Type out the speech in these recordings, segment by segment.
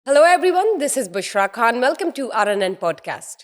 Hello everyone, this is Bushra Khan. Welcome to RNN podcast.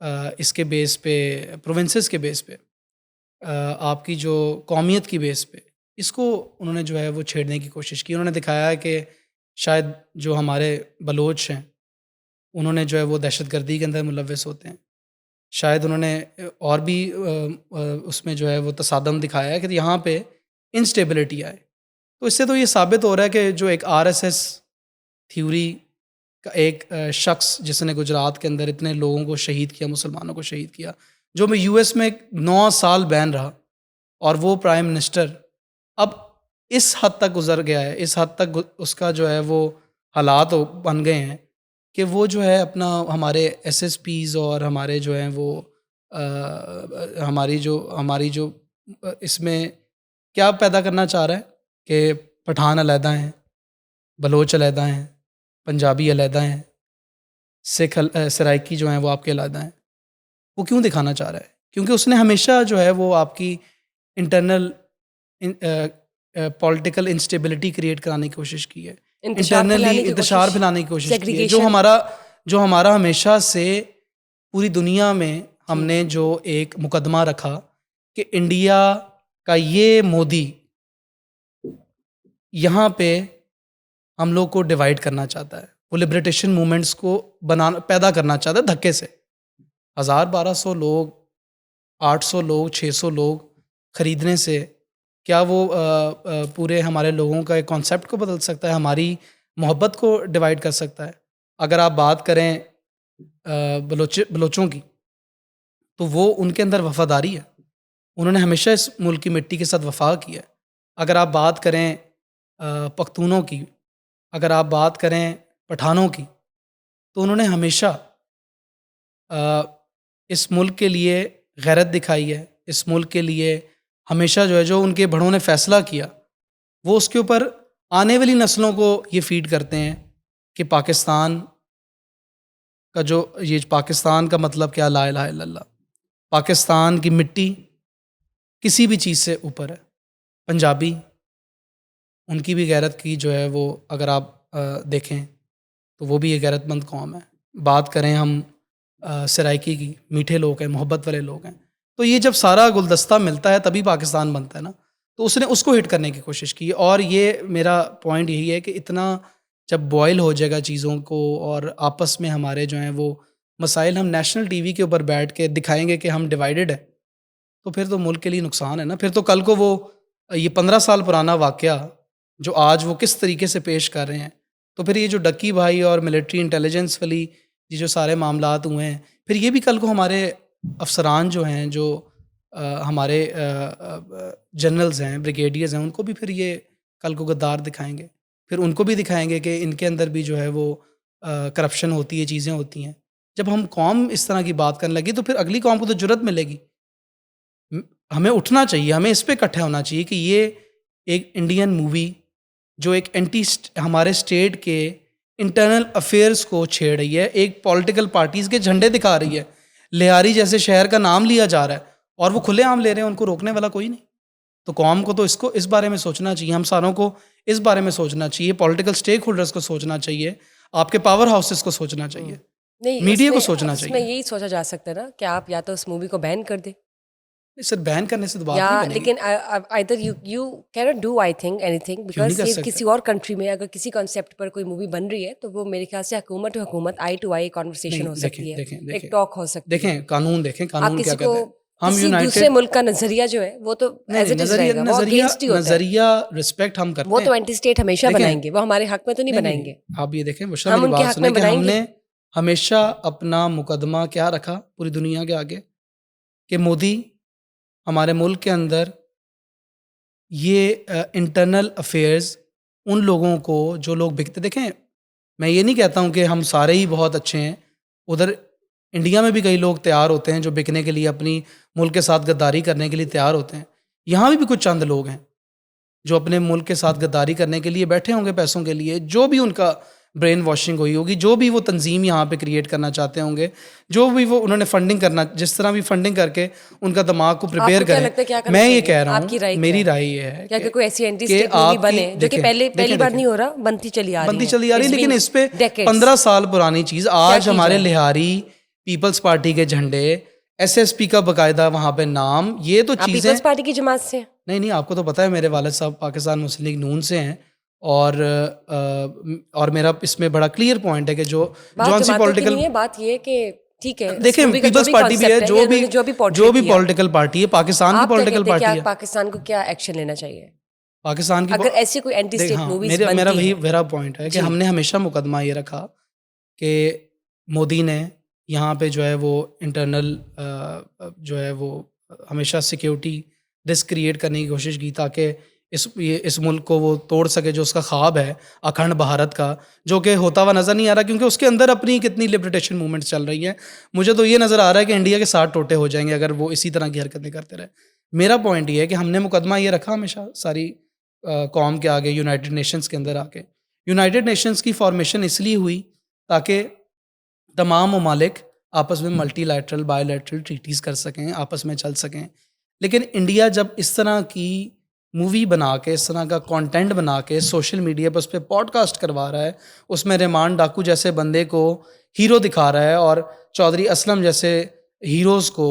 اس کے بیس پہ، provinces کے بیس پہ، آپ کی جو قومیت کی بیس پہ، اس کو انہوں نے جو ہے وہ چھیڑنے کی کوشش کی. انہوں نے دکھایا ہے کہ شاید جو ہمارے بلوچ ہیں انہوں نے جو ہے وہ دہشت گردی کے اندر ملوث ہوتے ہیں. شاید انہوں نے اور بھی اس میں جو ہے وہ تصادم دکھایا ہے کہ یہاں پہ انسٹیبلٹی آئے. تو اس سے تو یہ ثابت ہو رہا ہے کہ جو ایک RSS تھیوری کا ایک شخص جس نے گجرات کے اندر اتنے لوگوں کو شہید کیا، مسلمانوں کو شہید کیا، جو میں US میں 9 سال بین رہا، اور وہ پرائم منسٹر اب اس حد تک گزر گیا ہے، اس حد تک اس کا جو ہے وہ حالات بن گئے ہیں کہ وہ جو ہے اپنا ہمارے SSPs اور ہمارے جو ہیں وہ ہماری جو اس میں کیا پیدا کرنا چاہ رہا ہے کہ پٹھان علیحدہ ہیں، بلوچ علیحدہ ہیں، پنجابی علیحدہ ہیں، سکھ سرائکی جو ہیں وہ آپ کے علیحدہ ہیں. وہ کیوں دکھانا چاہ رہا ہے؟ کیونکہ اس نے ہمیشہ جو ہے وہ آپ کی انٹرنل پولیٹیکل انسٹیبلٹی کریٹ کرانے کی کوشش کی ہے، انٹرنلی انتشار پھیلانے کی کوشش کی ہے، جو ہمارا ہمیشہ سے پوری دنیا میں ہم نے جو ایک مقدمہ رکھا کہ انڈیا کا یہ مودی یہاں پہ ہم لوگ کو ڈیوائیڈ کرنا چاہتا ہے، وہ لبریٹیشن موومنٹس کو پیدا کرنا چاہتا ہے دھکے سے. 1200 لوگ، 800 لوگ، 600 لوگ خریدنے سے کیا وہ پورے ہمارے لوگوں کا ایک کانسیپٹ کو بدل سکتا ہے، ہماری محبت کو ڈیوائیڈ کر سکتا ہے؟ اگر آپ بات کریں بلوچوں کی تو وہ ان کے اندر وفاداری ہے، انہوں نے ہمیشہ اس ملک کی مٹی کے ساتھ وفا کیا ہے. اگر آپ بات کریں پختونوں کی، اگر آپ بات کریں پٹھانوں کی، تو انہوں نے ہمیشہ اس ملک کے لیے غیرت دکھائی ہے، اس ملک کے لیے ہمیشہ جو ہے جو ان کے بڑوں نے فیصلہ کیا وہ اس کے اوپر آنے والی نسلوں کو یہ فیڈ کرتے ہیں کہ پاکستان کا جو یہ پاکستان کا مطلب کیا، لا الہ الا اللہ، پاکستان کی مٹی کسی بھی چیز سے اوپر ہے. پنجابی، ان کی بھی غیرت کی جو ہے وہ اگر آپ دیکھیں تو وہ بھی ایک غیرت مند قوم ہے. بات کریں ہم سرائکی کی، میٹھے لوگ ہیں، محبت والے لوگ ہیں. تو یہ جب سارا گلدستہ ملتا ہے تبھی پاکستان بنتا ہے نا. تو اس نے اس کو ہٹ کرنے کی کوشش کی، اور یہ میرا پوائنٹ یہی ہے کہ اتنا جب بوائل ہو جائے گا چیزوں کو اور آپس میں ہمارے جو ہیں وہ مسائل ہم نیشنل ٹی وی کے اوپر بیٹھ کے دکھائیں گے کہ ہم ڈیوائیڈڈ ہے، تو پھر تو ملک کے لیے نقصان ہے نا. پھر تو کل کو وہ یہ 15 سال پرانا واقعہ جو آج وہ کس طریقے سے پیش کر رہے ہیں، تو پھر یہ جو ڈکی بھائی اور ملٹری انٹیلیجنس والی یہ جو سارے معاملات ہوئے ہیں، پھر یہ بھی کل کو ہمارے افسران جو ہیں، جو ہمارے جنرلز ہیں، بریگیڈیئرز ہیں، ان کو بھی پھر یہ کل کو غدار دکھائیں گے. پھر ان کو بھی دکھائیں گے کہ ان کے اندر بھی جو ہے وہ کرپشن ہوتی ہے، چیزیں ہوتی ہیں. جب ہم قوم اس طرح کی بات کرنے لگی تو پھر اگلی قوم کو تو جرأت ملے گی. ہمیں اٹھنا چاہیے، ہمیں اس پہ اکٹھا ہونا چاہیے کہ یہ ایک انڈین مووی جو ایک ہمارے اسٹیٹ کے انٹرنل افیئرس کو چھیڑ رہی ہے، ایک پولیٹیکل پارٹیز کے جھنڈے دکھا رہی ہے. لہاری جیسے شہر کا نام لیا جا رہا ہے اور وہ کھلے عام لے رہے ہیں، ان کو روکنے والا کوئی نہیں. تو قوم کو تو اس بارے میں سوچنا چاہیے، ہم ساروں کو اس بارے میں سوچنا چاہیے، پولیٹیکل اسٹیک ہولڈرز کو سوچنا چاہیے، آپ کے پاور ہاؤسز کو سوچنا چاہیے، میڈیا کو سوچنا چاہیے. اس میں یہی سوچا جا سکتا ہے نا کہ آپ یا تو اس مووی کو بین کر دیں، سر بین کرنے سے تو بات نہیں بنے گی. لیکن either you cannot do I think anything because یہ کسی اور کنٹری میں اگر کسی کانسیپٹ پر کوئی مووی بن رہی ہے تو وہ میرے خیال سے حکومت ٹو حکومت آئی ٹو آئی کنورسیشن ہو سکتی ہے، ایک ٹاک ہو سکتی ہے. دیکھیں قانون کیا کہتے ہیں. ہم کسی دوسرے ملک کا نظریہ جو ہے وہ تو ایز اٹ از رہے گا، وہ اگینسٹ ہی ہوتا ہے. نظریہ رسپیکٹ ہم کرتے ہیں، وہ تو اینٹی اسٹیٹ ہمیشہ بنائیں گے، وہ ہمارے حق میں تو نہیں بنائیں گے. آپ یہ دیکھیں بشرا میری بات سنیں کہ ہم نے ہمیشہ اپنا مقدمہ کیا رکھا پوری دنیا کے آگے کہ مودی ہمارے ملک کے اندر یہ انٹرنل افیئرز ان لوگوں کو جو لوگ بکتے، دیکھیں میں یہ نہیں کہتا ہوں کہ ہم سارے ہی بہت اچھے ہیں، ادھر انڈیا میں بھی کئی لوگ تیار ہوتے ہیں جو بکنے کے لیے، اپنی ملک کے ساتھ غداری کرنے کے لیے تیار ہوتے ہیں. یہاں بھی کچھ چند لوگ ہیں جو اپنے ملک کے ساتھ غداری کرنے کے لیے بیٹھے ہوں گے پیسوں کے لیے، جو بھی ان کا برین واشنگ ہوئی ہوگی، جو بھی وہ تنظیم یہاں پہ کریٹ کرنا چاہتے ہوں گے، جو بھی وہ انہوں نے فنڈنگ کرنا، جس طرح بھی فنڈنگ کر کے ان کا دماغ کو پریپیئر کریں. میں یہ کہہ رہا ہوں، میری رائے یہ ہے کہ کوئی ایسی اینٹی اسٹیٹ مووی بنے جو کہ پہلی بار نہیں ہو رہا، بنتی چلی آ رہی ہے، لیکن اس پہ 15 سال پرانی چیز آج ہمارے لہاری پیپلز پارٹی کے جھنڈے, SSP کا باقاعدہ وہاں پہ نام, یہ تو آپ چیزیں پیپلز پارٹی کی جماعت سے ہیں؟ نہیں, آپ کو تو پتہ ہے میرے والد صاحب پاکستان مسلم لیگ نون سے ہیں, اور میرا اس میں بڑا کلیئر پوائنٹ ہے کہ جو بات جون سی جماعتوں کی پولیٹیکل, نہیں ہے, بات یہ ہے کہ ٹھیک ہے دیکھیں پیپلز پارٹی بھی ہے, جو بھی پولیٹیکل پارٹی ہے, پاکستان کی پولیٹیکل پارٹی ہے, پاکستان کو کیا ایکشن لینا چاہیے پاکستان کی اگر ایسی کوئی اینٹی اسٹیٹ ہاں, موویز میرا بنتی وہی ہیں؟ میرا پوائنٹ ہے کہ ہم نے ہمیشہ مقدمہ یہ رکھا کہ مودی نے یہاں پہ جو ہے وہ انٹرنل جو ہے وہ ہمیشہ سیکیورٹی رسک کریٹ کرنے کی کوشش کی تاکہ اس ملک کو وہ توڑ سکے, جو اس کا خواب ہے اکھنڈ بھارت کا, جو کہ ہوتا ہوا نظر نہیں آ رہا, کیونکہ اس کے اندر اپنی کتنی لبریٹیشن موومنٹس چل رہی ہیں. مجھے تو یہ نظر آ رہا ہے کہ انڈیا کے 60 ٹوٹے ہو جائیں گے اگر وہ اسی طرح کی حرکتیں کرتے رہے. میرا پوائنٹ یہ ہے کہ ہم نے مقدمہ یہ رکھا ہمیشہ ساری قوم کے آگے, یونائٹڈ نیشنز کے اندر آ کے. یونائٹڈ نیشنز کی فارمیشن اس لیے ہوئی تاکہ تمام ممالک آپس میں multi lateral by lateral treaties کر سکیں, آپس میں چل سکیں. لیکن انڈیا جب اس طرح کی مووی بنا کے, اس طرح کا کانٹینٹ بنا کے سوشل میڈیا پہ اس پہ پوڈ کاسٹ کروا رہا ہے, اس میں ریمان ڈاکو جیسے بندے کو ہیرو دکھا رہا ہے اور چودھری اسلم جیسے ہیروز کو,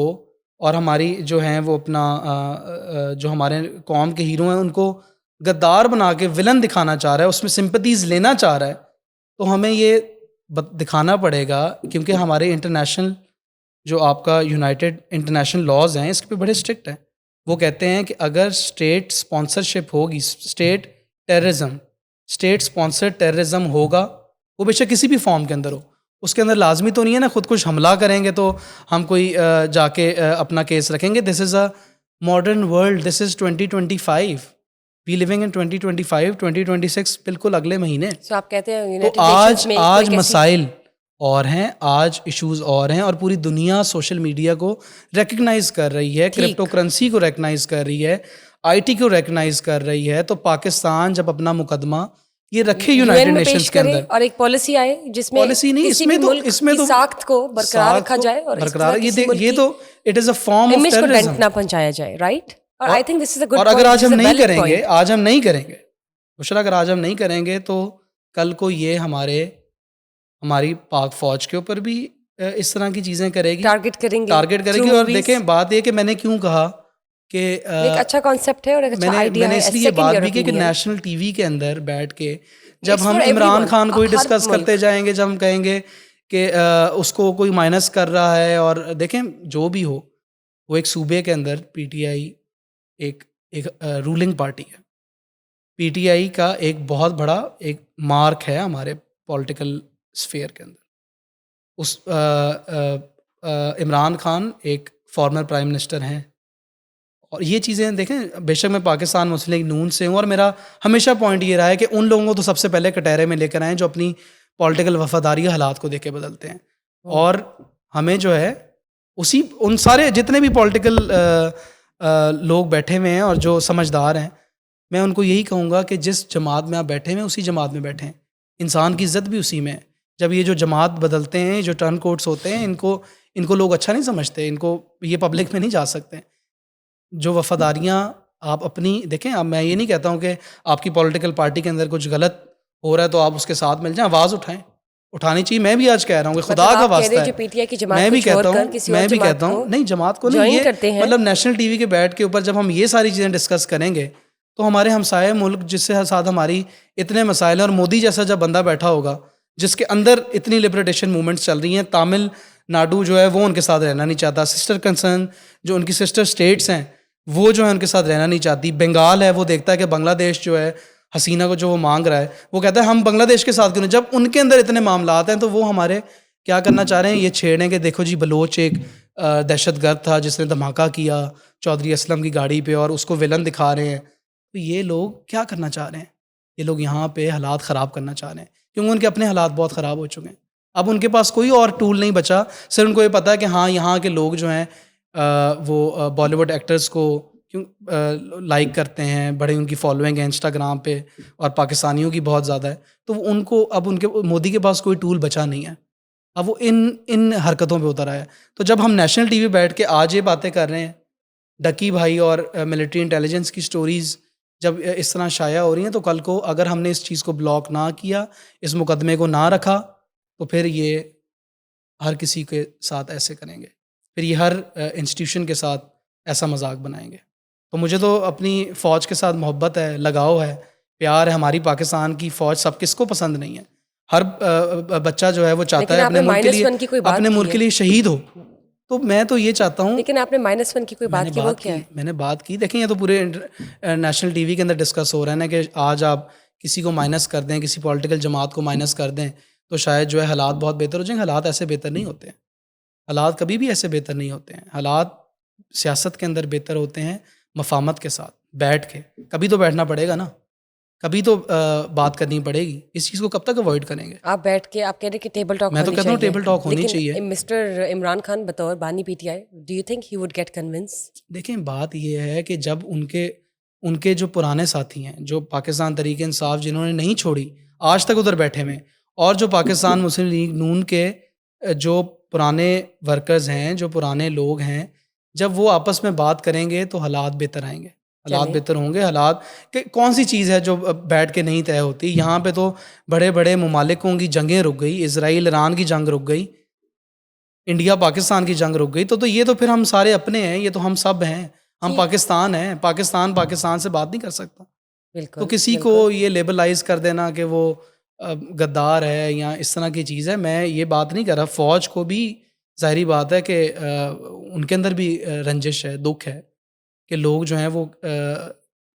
اور ہماری جو ہیں وہ اپنا جو ہمارے قوم کے ہیرو ہیں ان کو غدار بنا کے ولن دکھانا چاہ رہا ہے, اس میں سمپتیز لینا چاہ رہا ہے, تو ہمیں یہ دکھانا پڑے گا. کیونکہ ہمارے انٹرنیشنل جو آپ کا یونائٹڈ انٹرنیشنل لاز ہیں اس پہ بڑے اسٹرکٹ ہیں. وہ کہتے ہیں کہ اگر اسٹیٹ اسپانسرشپ ہوگی, اسٹیٹ اسپانسر ٹیررزم ہوگا, وہ بے شک کسی بھی فارم کے اندر ہو, اس کے اندر لازمی تو نہیں ہے نا خود کچھ حملہ کریں گے تو ہم کوئی جا کے اپنا کیس رکھیں گے. This is a modern world, this is 2025, we living in 2025, 2026 بالکل اگلے مہینے. آپ کہتے ہیں تو آج مسائل اور ہیں, آج ایشوز اور ہیں, اور پوری دنیا سوشل میڈیا کو ریکگنائز کر رہی ہے, کرپٹو کرنسی کو ریکگنائز کر رہی ہے, IT کو ریکگنائز کر رہی ہے. تو پاکستان جب اپنا مقدمہ یہ رکھے یونائٹڈ نیشنز کے اندر اور ایک پالیسی آئے جس میں پالیسی نہیں, کسی بھی ملک کی ساخت کو برقرار رکھا جائے اور یہ تو it is a form of terrorism, نہ پہنچایا جائے, رائٹ. اور I think this is a good. اور اگر آج ہم نہیں کریں گے, بشرا اگر آج ہم نہیں کریں گے تو کل کو یہ ہماری پاک فوج کے اوپر بھی اس طرح کی چیزیں کرے گی, ٹارگٹ کرے گی. اور دیکھیں بات یہ کہ میں نے کیوں کہا کہ ایک اچھا کانسیپٹ ہے اور ایک اچھا آئیڈیا ہے. میں نے اس لیے بات بھی کی کہ نیشنل ٹی وی کے اندر بیٹھ کے جب ہم عمران خان کو ہی ڈسکس کرتے جائیں گے, جب ہم کہیں گے کہ اس کو کوئی مائنس کر رہا ہے, اور دیکھیں جو بھی ہو وہ ایک صوبے کے اندر PTI ایک رولنگ پارٹی ہے. PTI کا ایک بہت بڑا ایک مارک ہے ہمارے پولیٹیکل اسفیئر کے اندر. اس عمران خان ایک فارمر پرائم منسٹر ہیں, اور یہ چیزیں دیکھیں, بے شک میں پاکستان مسلم لیگ نون سے ہوں, اور میرا ہمیشہ پوائنٹ یہ رہا ہے کہ ان لوگوں کو تو سب سے پہلے کٹہرے میں لے کر آئیں جو اپنی پولیٹیکل وفاداری حالات کو دیکھ کے بدلتے ہیں. اور ہمیں جو ہے ان سارے جتنے بھی پولیٹیکل لوگ بیٹھے ہوئے ہیں اور جو سمجھدار ہیں, میں ان کو یہی کہوں گا کہ جس جماعت میں آپ بیٹھے ہوئے اسی جماعت میں بیٹھیں. انسان کی عزت بھی اسی میں ہے. جب یہ جو جماعت بدلتے ہیں, جو ٹرن کوٹس ہوتے ہیں, ان کو لوگ اچھا نہیں سمجھتے, ان کو یہ پبلک میں نہیں جا سکتے. جو وفاداریاں آپ اپنی دیکھیں, اب میں یہ نہیں کہتا ہوں کہ آپ کی پولیٹیکل پارٹی کے اندر کچھ غلط ہو رہا ہے تو آپ اس کے ساتھ مل جائیں, آواز اٹھانی چاہیے. میں بھی آج کہہ رہا ہوں کہ خدا کا واسطہ ہے, میں بھی کہتا ہوں نہیں جماعت کو نہیں, یہ مطلب نیشنل ٹی وی کے بیٹھ کے اوپر جب ہم یہ ساری چیزیں ڈسکس کریں گے تو ہمارے ہمسائے ملک جس سے ساتھ ہماری اتنے مسائل ہیں, اور مودی جیسا جب بندہ بیٹھا ہوگا جس کے اندر اتنی لبریٹیشن موومنٹس چل رہی ہیں, تامل ناڈو جو ہے وہ ان کے ساتھ رہنا نہیں چاہتا, سسٹر کنسرن جو ان کی سسٹر اسٹیٹس ہیں وہ جو ہے ان کے ساتھ رہنا نہیں چاہتی, بنگال ہے وہ دیکھتا ہے کہ بنگلہ دیش جو ہے حسینہ کو جو وہ مانگ رہا ہے وہ کہتا ہے ہم بنگلہ دیش کے ساتھ کیوں نہیں. جب ان کے اندر اتنے معاملات ہیں تو وہ ہمارے کیا کرنا چاہ رہے ہیں, یہ چھیڑیں کہ دیکھو جی بلوچ ایک دہشت گرد تھا جس نے دھماکہ کیا چودھری اسلم کی گاڑی پہ اور اس کو ولن دکھا رہے ہیں. تو یہ لوگ کیا کرنا چاہ رہے ہیں, یہ لوگ یہاں پہ حالات خراب کرنا چاہ رہے ہیں کیونکہ ان کے اپنے حالات بہت خراب ہو چکے ہیں. اب ان کے پاس کوئی اور ٹول نہیں بچا, صرف ان کو یہ پتا ہے کہ ہاں یہاں کے لوگ جو ہیں وہ بالی ووڈ ایکٹرز کو کیوں لائک کرتے ہیں, بڑے ان کی فالوئنگ ہے انسٹاگرام پہ, اور پاکستانیوں کی بہت زیادہ ہے. تو ان کو اب ان کے مودی کے پاس کوئی ٹول بچا نہیں ہے, اب وہ ان حرکتوں پہ اتر آیا ہے. تو جب ہم نیشنل ٹی وی بیٹھ کے آج یہ باتیں کر رہے ہیں, ڈکی بھائی اور ملٹری انٹیلیجنس کی سٹوریز جب اس طرح شائع ہو رہی ہیں, تو کل کو اگر ہم نے اس چیز کو بلاک نہ کیا, اس مقدمے کو نہ رکھا, تو پھر یہ ہر کسی کے ساتھ ایسے کریں گے، پھر یہ ہر انسٹیٹیوشن کے ساتھ ایسا مذاق بنائیں گے. تو مجھے تو اپنی فوج کے ساتھ محبت ہے، لگاؤ ہے، پیار ہے. ہماری پاکستان کی فوج سب کس کو پسند نہیں ہے؟ ہر بچہ جو ہے وہ چاہتا ہے اپنے ملک کے لیے، اپنے ملک کے لیے شہید ہو. تو میں تو یہ چاہتا ہوں. لیکن آپ نے -1 کی کوئی بات کی، وہ کیا ہے؟ میں نے بات کی. دیکھیں یہ تو پورے نیشنل ٹی وی کے اندر ڈسکس ہو رہا ہے نا کہ آج آپ کسی کو مائنس کر دیں، کسی پولیٹیکل جماعت کو مائنس کر دیں تو شاید جو ہے حالات بہت بہتر ہو جائیں. حالات ایسے بہتر نہیں ہوتے ہیں، حالات کبھی بھی ایسے بہتر نہیں ہوتے ہیں. حالات سیاست کے اندر بہتر ہوتے ہیں مفاہمت کے ساتھ بیٹھ کے. کبھی تو بیٹھنا پڑے گا نا، کبھی تو بات کرنی پڑے گی. اس چیز کو کب تک اوائڈ کریں گے؟ آپ بیٹھ کے آپ کہہ رہے کہ ٹیبل ٹاک میں تو کہتا ہوں ٹیبل ٹاک ہونی چاہیے. لیکن مسٹر عمران خان بطور بانی P T I, do you think he would get convince? دیکھیں بات یہ ہے کہ جب ان کے جو پرانے ساتھی ہیں، جو پاکستان تحریک انصاف جنہوں نے نہیں چھوڑی آج تک ادھر بیٹھے ہوئے، اور جو پاکستان مسلم لیگ نون کے جو پرانے ورکرز ہیں، جو پرانے لوگ ہیں، جب وہ آپس میں بات کریں گے تو حالات بہتر آئیں گے، حالات بہتر ہوں گے. حالات کہ کون سی چیز ہے جو بیٹھ کے نہیں طے ہوتی؟ یہاں پہ تو بڑے بڑے ممالکوں کی جنگیں رک گئی، اسرائیل ایران کی جنگ رک گئی، انڈیا پاکستان کی جنگ رک گئی. تو یہ تو پھر ہم سارے اپنے ہیں، یہ تو ہم سب ہیں، ہم پاکستان ہیں. پاکستان سے بات نہیں کر سکتا. تو کسی کو یہ لیبلائز کر دینا کہ وہ غدار ہے یا اس طرح کی چیز ہے، میں یہ بات نہیں کر رہا. فوج کو بھی ظاہری بات ہے کہ ان کے اندر بھی رنجش ہے، دکھ ہے کہ لوگ جو ہیں وہ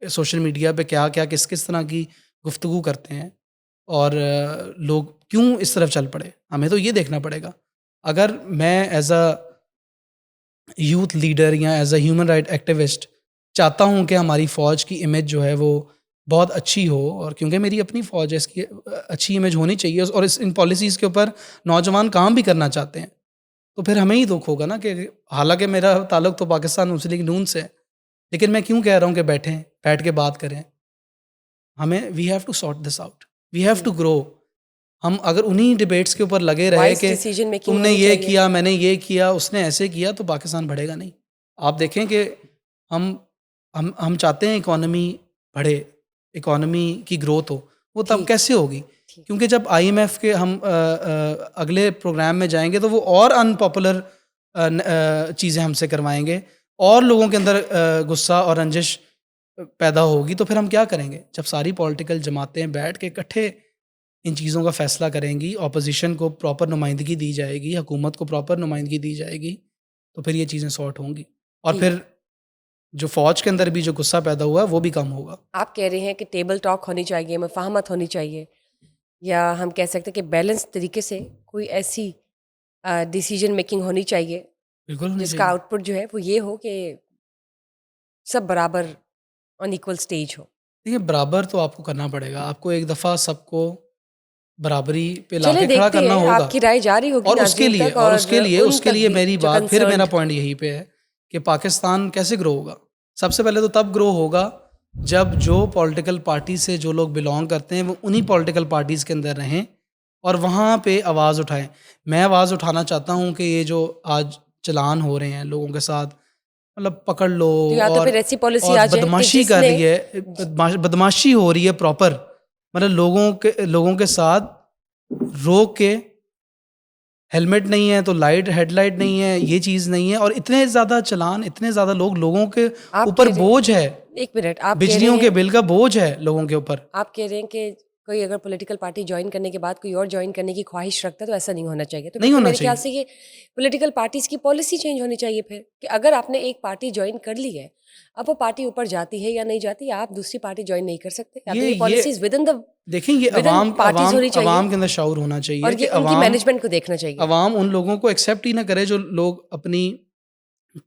سوشل میڈیا پہ کیا کیا کس طرح کی گفتگو کرتے ہیں، اور لوگ کیوں اس طرف چل پڑے. ہمیں تو یہ دیکھنا پڑے گا. اگر میں ایز اے یوتھ لیڈر یا as a human right activist چاہتا ہوں کہ ہماری فوج کی امیج جو ہے وہ بہت اچھی ہو، اور کیونکہ میری اپنی فوج ہے، اس کی اچھی امیج ہونی چاہیے، اور ان پالیسیز کے اوپر نوجوان کام بھی کرنا چاہتے ہیں، تو پھر ہمیں ہی دکھ ہوگا نا. کہ حالانکہ میرا تعلق تو پاکستان مسلم لیگ نون سے ہے، لیکن میں کیوں کہہ رہا ہوں کہ بیٹھ کے بات کریں. ہمیں we have to sort this out, we have to grow. ہم اگر انہی ڈیبیٹس کے اوپر لگے رہے کہ تم نے یہ کیا، میں نے یہ کیا، اس نے ایسے کیا، تو پاکستان بڑھے گا نہیں. آپ دیکھیں کہ ہم چاہتے ہیں اکانومی بڑھے، اکانومی کی گروتھ ہو. وہ تب کیسے ہوگی؟ کیونکہ جب IMF کے ہم اگلے پروگرام میں جائیں گے تو وہ اور ان پاپولر چیزیں ہم سے کروائیں گے، اور لوگوں کے اندر غصہ اور رنجش پیدا ہوگی. تو پھر ہم کیا کریں گے؟ جب ساری پولیٹیکل جماعتیں بیٹھ کے اکٹھے ان چیزوں کا فیصلہ کریں گی، اپوزیشن کو پراپر نمائندگی دی جائے گی، حکومت کو پراپر نمائندگی دی جائے گی، تو پھر یہ چیزیں سارٹ ہوں گی. اور پھر جو فوج کے اندر بھی جو غصہ پیدا ہوا ہے وہ بھی کم ہوگا. آپ کہہ رہے ہیں کہ ٹیبل ٹاک ہونی چاہیے، مفاہمت ہونی چاہیے، یا ہم کہہ سکتے ہیں کہ بیلنس طریقے سے کوئی ایسی ڈیسیجن میکنگ ہونی چاہیے بالکل جس کا آؤٹ پٹ جو ہے وہ یہ ہو کہ سب برابر آن ایکول سٹیج ہو. دیکھیے برابر تو آپ کو کرنا پڑے گا، آپ کو ایک دفعہ سب کو برابری پہ لا کے کھڑا کرنا ہوگا. آپ کی رائے جاری ہوگی اور اس کے لیے میری بات پھر میرا پوائنٹ یہی پہ ہے کہ پاکستان کیسے گرو ہوگا. سب سے پہلے تو تب گرو ہوگا جب جو پولیٹیکل پارٹی سے جو لوگ بلانگ کرتے ہیں وہ انہی پولیٹیکل پارٹیز کے اندر رہیں اور وہاں پہ آواز اٹھائیں. میں آواز اٹھانا چاہتا ہوں کہ یہ جو آج چلان ہو رہے ہیں لوگوں کے ساتھ، مطلب پکڑ لو، اور بدماشی کر رہی ہے، بدماشی ہو رہی ہے پراپر، مطلب لوگوں کے ساتھ روک کے، ہیلمٹ نہیں ہے تو ہیڈ لائٹ نہیں ہے، یہ چیز نہیں ہے، اور اتنے زیادہ چلان، اتنے زیادہ لوگوں کے اوپر بوجھ ہے. ایک منٹ، آپ بجلیوں کے بل کا بوجھ ہے لوگوں کے اوپر. آپ کہہ رہے ہیں کہ کوئی اگر پولیٹیکل پارٹی جوائن کرنے کے بعد کوئی اور جوائن کرنے کی خواہش رکھتا ہے تو ایسا نہیں ہونا چاہیے. تو میرے خیال سے یہ پولیٹیکل پارٹیز کی پالیسی چینج ہونی چاہیے پھر، کہ اگر آپ نے ایک پارٹی جوائن کر لی ہے، اب وہ پارٹی اوپر جاتی ہے یا نہیں جاتی، آپ دوسری پارٹی جوائن نہیں کر سکتے. یہ پالیسیز دیکھیں، یہ عوام کے اندر شعور ہونا چاہیے، اور ان کی مینجمنٹ کو دیکھنا چاہیے. عوام ان لوگوں کو ایکسیپٹ ہی نہ کرے جو لوگ اپنی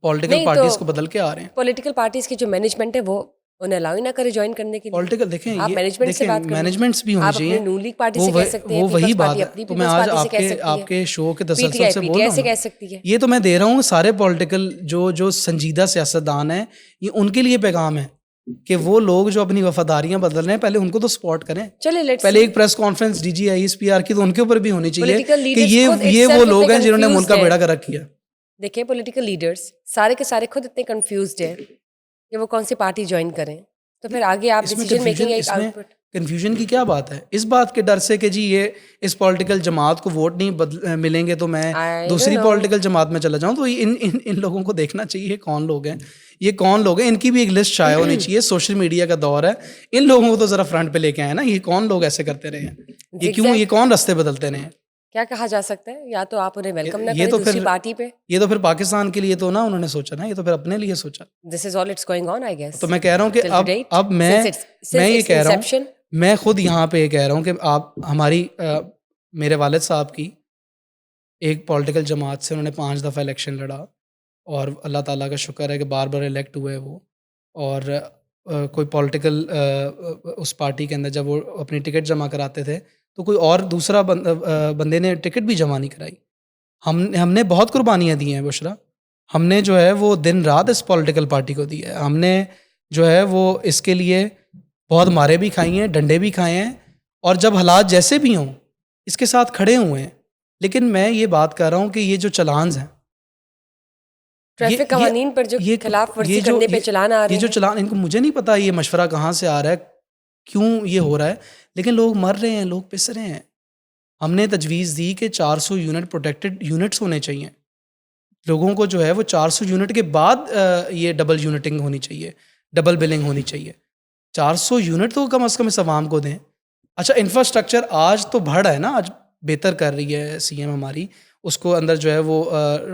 پولیٹیکل پارٹیز کو بدل کے آ رہے ہیں. پولیٹیکل پارٹیز کی جو مینجمنٹ ہے وہ انہیں الاؤ ہی نہ کرے جوائن کرنے کے لیے. پولیٹیکل دیکھیں، آپ مینجمنٹ سے بات کریں، مینجمنٹس بھی ہونی چاہیے. آپ نون لیگ پارٹی سے کہہ سکتے ہیں، وہ وہی بات ہے. اپنی تو میں پیپلز آج پارٹی سے کہہ سکتی ہے، آپ کے شو کے پی ٹی تسلسل آئی سے پی بول ٹی رہا آئی سے ہوں. کہہ سکتی ہے. یہ تو میں دے رہا ہوں سارے پولیٹیکل جو سنجیدہ سیاستدان ہیں، یہ ان کے لیے پیغام ہے کہ وہ لوگ جو اپنی وفاداریاں بدل رہے ہیں پہلے ان کو تو سپورٹ کریں. پہلے ایک پریس کانفرنس DG ISPR کی تو ان کے اوپر بھی ہونی چاہیے کہ یہ وہ لوگ ہیں جنہوں نے ملک کا بیڑا گرک کیا. دیکھیں پولیٹیکل لیڈرز سارے کے سارے خود اتنے کنفیوزڈ ہیں کہ وہ کون سی پارٹی جوائن کریں، تو پھر آگے آپ ڈیسیجن میکنگ ایک آؤٹ پٹ. کنفیوژن کی کیا بات ہے؟ اس بات کے ڈر سے کہ جی یہ اس پولیٹیکل جماعت کو ووٹ نہیں ملیں گے تو میں دوسری پولیٹیکل جماعت میں چلا جاؤں. تو ان لوگوں کو دیکھنا چاہیے کون لوگ ہیں یہ, کون لوگ ہیں, ان کی بھی ایک لسٹ شائع ہونی چاہیے. سوشل میڈیا کا دور ہے, ان لوگوں کو تو ذرا فرنٹ پہ لے کے آئے نا. یہ کون لوگ ایسے کرتے رہے ہیں, یہ کیوں, یہ کون رستے بدلتے رہے ہیں؟ کیا کہا جا سکتا ہے, یا تو آپ انہیں ویلکم نہ یہ کریں تو دوسری پھر پارٹی پہ. یہ تو پھر پاکستان کے لیے تو نا انہوں نے سوچا نا, یہ تو پھر اپنے لیے سوچا. This is all it's going on I guess. تو میں کہہ رہا ہوں کہ اب میں یہ کہہ رہا ہوں, میں خود یہاں پہ یہ کہہ رہا ہوں کہ آپ ہماری میرے والد صاحب کی ایک پولیٹیکل جماعت سے انہوں نے 5 دفعہ الیکشن لڑا, اور اللہ تعالیٰ کا شکر ہے کہ بار بار الیکٹ ہوئے وہ. اور کوئی پولیٹیکل اس پارٹی کے اندر جب وہ اپنی ٹکٹ جمع کراتے تھے تو کوئی اور دوسرا بندے نے ٹکٹ بھی جمع نہیں کرائی. ہم نے بہت قربانیاں دی ہیں بشرا, ہم نے جو ہے وہ دن رات اس پولیٹیکل پارٹی کو دی ہے. ہم نے جو ہے وہ اس کے لیے بہت مارے بھی کھائی ہیں, ڈنڈے بھی کھائے ہیں, اور جب حالات جیسے بھی ہوں اس کے ساتھ کھڑے ہوئے ہیں. لیکن میں یہ بات کر رہا ہوں کہ یہ جو چلانز ہیں, ٹریفک قوانین پر جو خلاف ورزی کرنے پہ چلان آ رہے ہیں, یہ جو چلان, ان کو مجھے نہیں پتا یہ مشورہ کہاں سے آ رہا ہے, کیوں یہ ہو رہا ہے, لیکن لوگ مر رہے ہیں, لوگ پس رہے ہیں. ہم نے تجویز دی کہ 400 یونٹ پروٹیکٹڈ یونٹس ہونے چاہیے لوگوں کو, جو ہے وہ 400 یونٹ کے بعد یہ ڈبل یونٹنگ ہونی چاہیے, ڈبل بلنگ ہونی چاہیے. 400 یونٹ تو کم از کم اس عوام کو دیں. اچھا انفراسٹرکچر آج تو بڑھ رہا ہے نا, آج بہتر کر رہی ہے سی ایم ہماری, اس کو اندر جو ہے وہ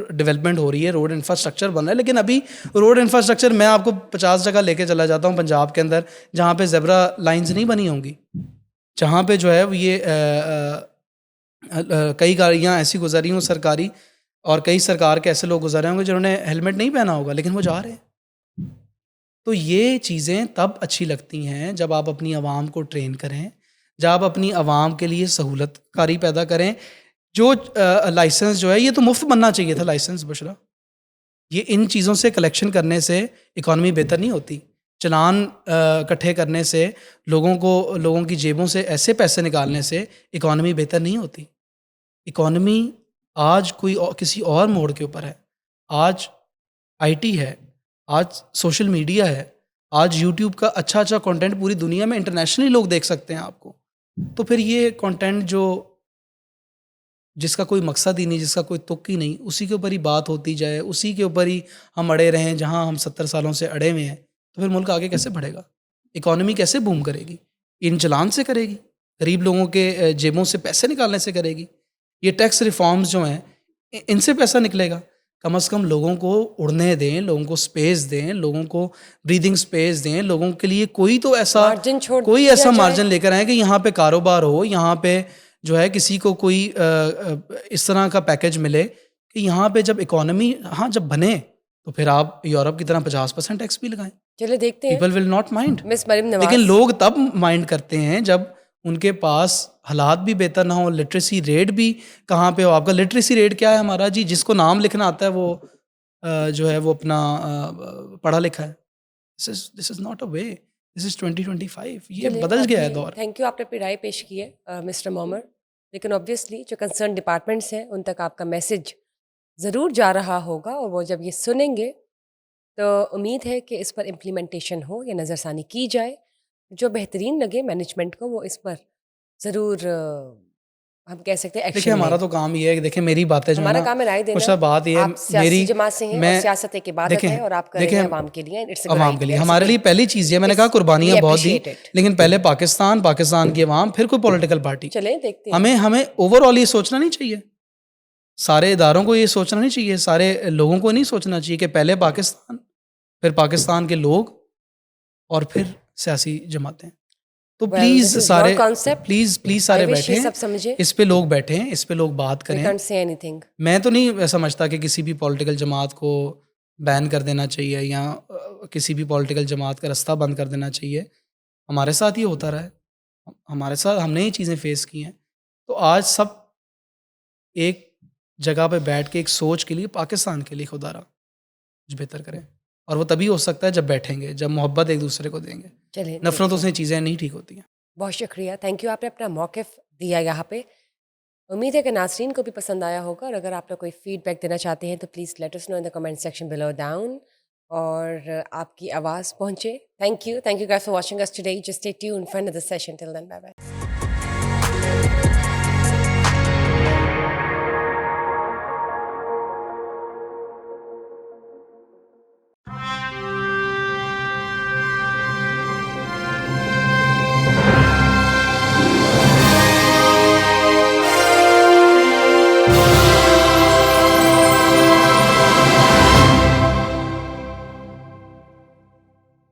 ڈیولپمنٹ ہو رہی ہے, روڈ انفراسٹرکچر بن رہا ہے. لیکن ابھی روڈ انفراسٹرکچر میں آپ کو 50 جگہ لے کے چلا جاتا ہوں پنجاب کے اندر جہاں پہ زیبرا لائنز نہیں بنی ہوں گی, جہاں پہ جو ہے وہ یہ کئی گاڑیاں ایسی گزری ہوں سرکاری, اور کئی سرکار کے ایسے لوگ گزرے ہوں گے جنہوں نے ہیلمٹ نہیں پہنا ہوگا لیکن وہ جا رہے ہیں. تو یہ چیزیں تب اچھی لگتی ہیں جب آپ اپنی عوام کو ٹرین کریں, جب آپ اپنی عوام کے لیے سہولت کاری پیدا کریں. جو لائسنس جو ہے یہ تو مفت بننا چاہیے تھا لائسنس بشرا. یہ ان چیزوں سے کلیکشن کرنے سے اکانومی بہتر نہیں ہوتی. چلان اکٹھے کرنے سے لوگوں کی جیبوں سے ایسے پیسے نکالنے سے اکانومی بہتر نہیں ہوتی. اکانومی آج کسی اور موڑ کے اوپر ہے. آج آئی ٹی ہے, آج سوشل میڈیا ہے, آج یوٹیوب کا اچھا کنٹینٹ پوری دنیا میں انٹرنیشنلی لوگ دیکھ سکتے ہیں آپ کو. تو پھر یہ کنٹینٹ جس کا کوئی مقصد ہی نہیں, جس کا کوئی تک ہی نہیں, اسی کے اوپر ہی بات ہوتی جائے, اسی کے اوپر ہی ہم اڑے رہیں جہاں ہم 70 سالوں سے اڑے ہوئے ہیں, تو پھر ملک آگے کیسے بڑھے گا؟ اکانومی کیسے بوم کرے گی؟ ان چلان سے کرے گی, غریب لوگوں کے جیبوں سے پیسے نکالنے سے کرے گی. یہ ٹیکس ریفارمز جو ہیں ان سے پیسہ نکلے گا. کم از کم لوگوں کو اڑنے دیں, لوگوں کو سپیس دیں, لوگوں کو بریدنگ سپیس دیں, لوگوں کے لیے کوئی تو ایسا مارجن لے کر آئیں کہ یہاں پہ کاروبار ہو, یہاں پہ جو ہے کسی کو کوئی اس طرح کا پیکج ملے کہ یہاں پہ جب اکانومی جب بنے تو پھر آپ یورپ کی طرح 50% ٹیکس بھی لگائیں. چلے دیکھتے ہیں, پیپل ول ناٹ مائنڈ. مس مریم نواز, لیکن لوگ تب مائنڈ کرتے ہیں جب ان کے پاس حالات بھی بہتر نہ ہو, لٹریسی ریٹ بھی کہاں پہ ہو. آپ کا لٹریسی ریٹ کیا ہے ہمارا جی؟ جس کو نام لکھنا آتا ہے وہ جو ہے وہ اپنا پڑھا لکھا ہے. دس is not a way, this is 2025. یہ بدل گیا ہے دور. تھینک یو, آپ نے اپنی رائے پیش کی ہے مسٹر مومر. لیکن آبویسلی جو کنسرن ڈپارٹمنٹس ہیں ان تک آپ کا میسج ضرور جا رہا ہوگا, اور وہ جب یہ سنیں گے تو امید ہے کہ اس پر امپلیمنٹیشن ہو یا نظر ثانی کی جائے. جو بہترین لگے مینجمنٹ کو وہ اس پر ضرور ہم کہہ سکتے ہیں. دیکھیں ہمارا تو کام یہ ہے کہ دیکھیں میری باتیں جو ہے ہمارا نا, کام ہے رائے دینا. کچھ بات یہ آپ سیاسی جماعت سے ہیں اور سیاست ایک عبادت ہے, اور آپ کر رہے ہیں عوام کے لیے. عوام کے لیے ہمارے لیے پہلی چیز یہ, میں نے کہا قربانیاں بہت دی, لیکن پہلے پاکستان کی عوام, پھر کوئی پولیٹیکل پارٹی. چلیں دیکھتے ہیں. ہمیں اوور آل یہ سوچنا نہیں چاہیے, سارے اداروں کو یہ سوچنا نہیں چاہیے, سارے لوگوں کو نہیں سوچنا چاہیے کہ پہلے پاکستان, پھر پاکستان کے لوگ, اور پھر سیاسی جماعتیں. تو پلیز سارے بیٹھیں, اس پہ لوگ بیٹھیں, اس پہ لوگ بات کریں. میں تو نہیں سمجھتا کہ کسی بھی پولیٹیکل جماعت کو بین کر دینا چاہیے یا کسی بھی پولیٹیکل جماعت کا رستہ بند کر دینا چاہیے. ہمارے ساتھ یہ ہوتا رہا ہے, ہمارے ساتھ ہم نے یہ چیزیں فیس کی ہیں. تو آج سب ایک جگہ پہ بیٹھ کے ایک سوچ کے لیے, پاکستان کے لیے خدا را کچھ بہتر کریں. اور وہ تبھی ہو سکتا ہے جب بیٹھیں گے, جب محبت ایک دوسرے کو دیں گے. نفرتوں سے چیزیں نہیں ٹھیک ہوتی ہیں. بہت شکریہ, تھینک یو, آپ نے اپنا موقف دیا یہاں پہ. امید ہے کہ ناظرین کو بھی پسند آیا ہوگا, اور اگر آپ لوگ کوئی فیڈ بیک دینا چاہتے ہیں تو please let us know in the comment section below down. اور آپ کی آواز پہنچے. Thank you guys for watching us today. Just stay tuned for another session. Till then, bye bye.